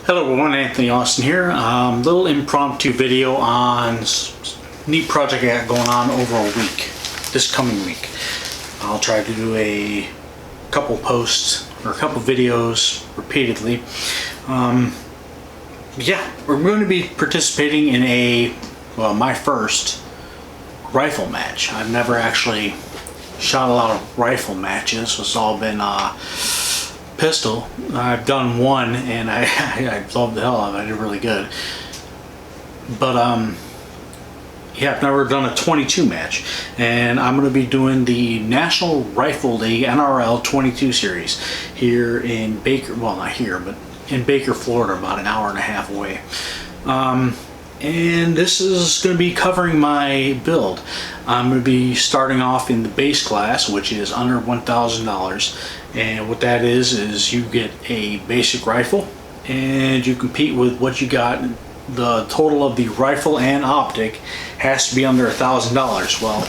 Hello everyone, Anthony Austin here. Little impromptu video on neat project I got going on over a week, this coming week. I'll try to do a couple posts or a couple videos repeatedly. Yeah, we're going to be participating in my first rifle match. I've never actually shot a lot of rifle matches. It's all been pistol. I've done one and I loved the hell out of it. I did really good. But yeah, I've never done a 22 match, and I'm going to be doing the National Rifle League NRL22 series here in Baker, well not here, but in Baker, Florida, about an hour and a half away. And this is going to be covering my build. I'm going to be starting off in the base class, which is under $1,000, and what that is you get a basic rifle and you compete with what you got. The total of the rifle and optic has to be under $1,000. Well,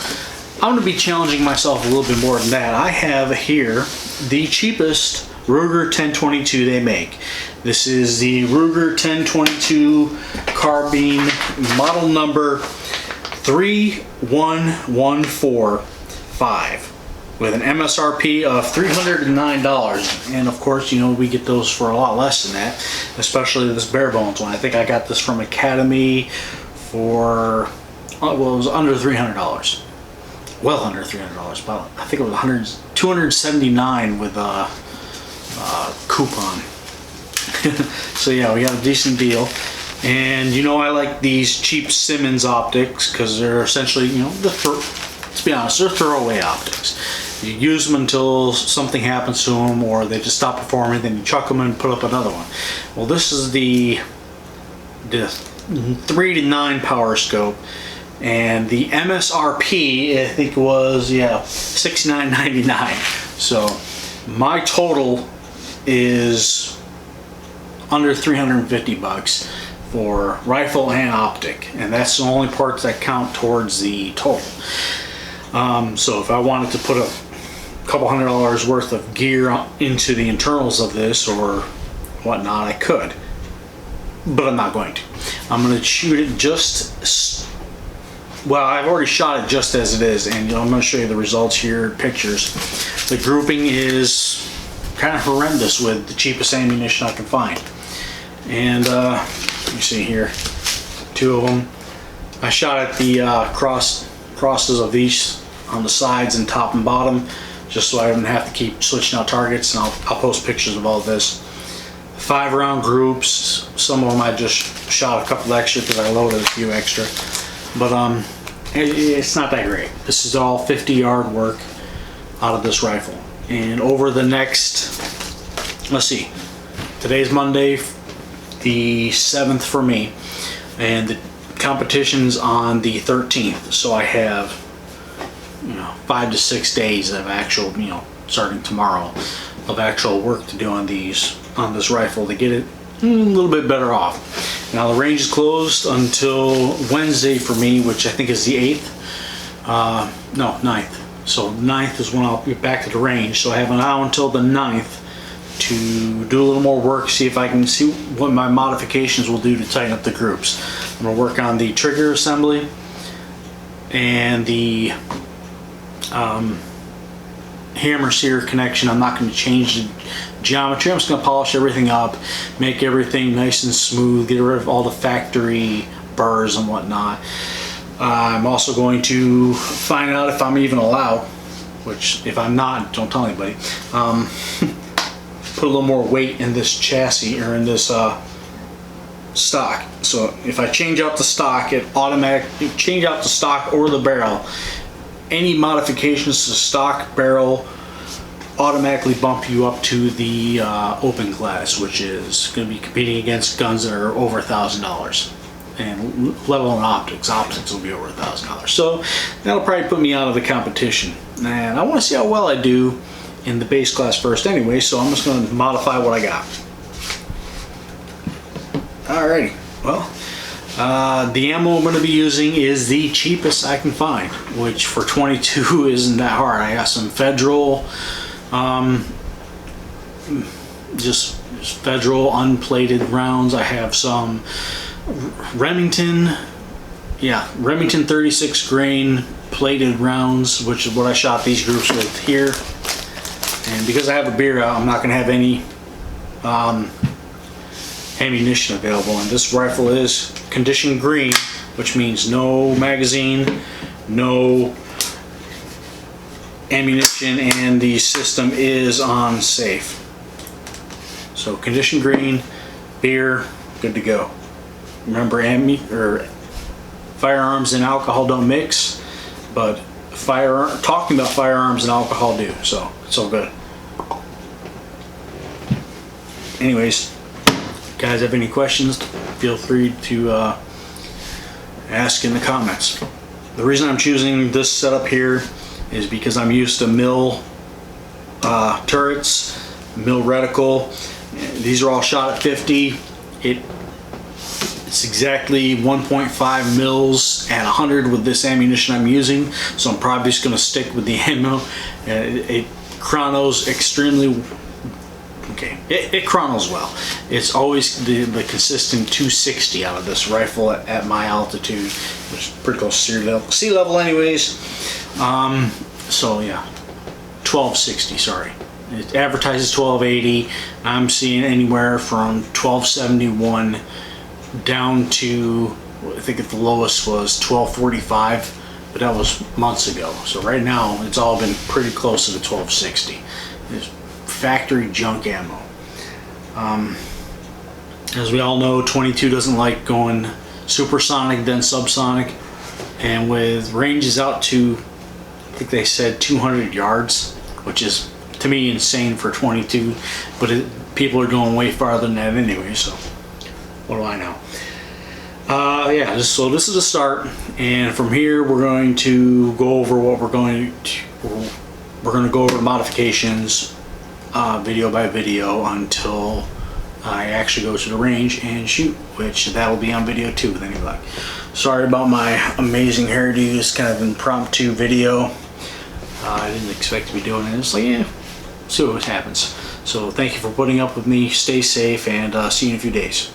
I'm going to be challenging myself a little bit more than that. I have here the cheapest Ruger 1022 they make. This is the Ruger 1022 Carbine, model number 31145, with an MSRP of $309. And of course, you know, we get those for a lot less than that, especially this bare bones one. I think I got this from Academy for, well, it was under $300. Well under $300, but I think it was $279 with a coupon. So yeah, we got a decent deal. And you know, I like these cheap Simmons optics because they're essentially, you know, to be honest, they're throwaway optics. You use them until something happens to them or they just stop performing, then you chuck them and put up another one. Well, this is the 3 to 9 power scope, and the MSRP I think was, yeah, $69.99. So my total is under 350 bucks for rifle and optic, and that's the only parts that count towards the total. So if I wanted to put a couple $100 worth of gear into the internals of this or whatnot, I could, but I'm not going to. I'm going to shoot it just, well, I've already shot it just as it is, and I'm going to show you the results here, pictures. The grouping is kind of horrendous with the cheapest ammunition I can find. And you see here, 2 of them. I shot at the crosses of these on the sides and top and bottom, just so I didn't have to keep switching out targets, and I'll post pictures of all this. 5-round groups. Some of them I just shot a couple extra because I loaded a few extra, but it's not that great. This is all 50-yard work out of this rifle. And over the next, let's see, today's Monday, the 7th for me, and the competition's on the 13th, so I have, you know, 5 to 6 days of actual, you know, starting tomorrow, of actual work to do on this rifle to get it a little bit better off. Now the range is closed until Wednesday for me, which I think is the 8th, no, 9th. So 9th is when I'll get back to the range, so I have now until the 9th to do a little more work, see if I can see what my modifications will do to tighten up the groups. I'm going to work on the trigger assembly and the hammer sear connection. I'm not going to change the geometry. I'm just going to polish everything up, make everything nice and smooth, get rid of all the factory burrs and whatnot. I'm also going to find out if I'm even allowed, which if I'm not, don't tell anybody, put a little more weight in this chassis or in this stock. So if I change out the stock, it automatically change out the stock or the barrel. Any modifications to stock, barrel automatically bump you up to the open class, which is going to be competing against guns that are over $1,000. And let alone optics. Optics will be over $1,000. So that'll probably put me out of the competition. And I want to see how well I do in the base class first anyway, so I'm just going to modify what I got. Alrighty, well, the ammo I'm going to be using is the cheapest I can find, which for 22 isn't that hard. I got some Federal just federal unplated rounds. I have some Remington, Remington 36 grain plated rounds, which is what I shot these groups with here. And because I have a beer out, I'm not going to have any ammunition available. And this rifle is condition green, which means no magazine, no ammunition, and the system is on safe. So condition green, beer, good to go. Remember, firearms and alcohol don't mix, but talking about firearms and alcohol do, so it's all good. Anyways, guys, have any questions, feel free to ask in the comments. The reason I'm choosing this setup here is because I'm used to mill turrets, mill reticle. These are all shot at 50. It's exactly 1.5 mils at 100 with this ammunition I'm using, so I'm probably just going to stick with the ammo. It chronos extremely okay. It chronos well. It's always the consistent 260 out of this rifle at my altitude, which is pretty close to sea level anyways. So yeah, 1260, sorry. It advertises 1280. I'm seeing anywhere from 1271 down to, I think at the lowest was 1245, but that was months ago. So right now it's all been pretty close to the 1260. It's factory junk ammo. As we all know, 22 doesn't like going supersonic then subsonic, and with ranges out to, I think they said 200 yards, which is to me insane for 22, but people are going way farther than that anyway, so what do I know? Yeah, so this is a start, and from here we're going to go over what we're going to go over modifications video by video until I actually go to the range and shoot, which that'll be on video too with any luck. Sorry about my amazing hairdo, just kind of impromptu video. I didn't expect to be doing it. It's like, yeah, see what happens. So thank you for putting up with me. Stay safe, and see you in a few days.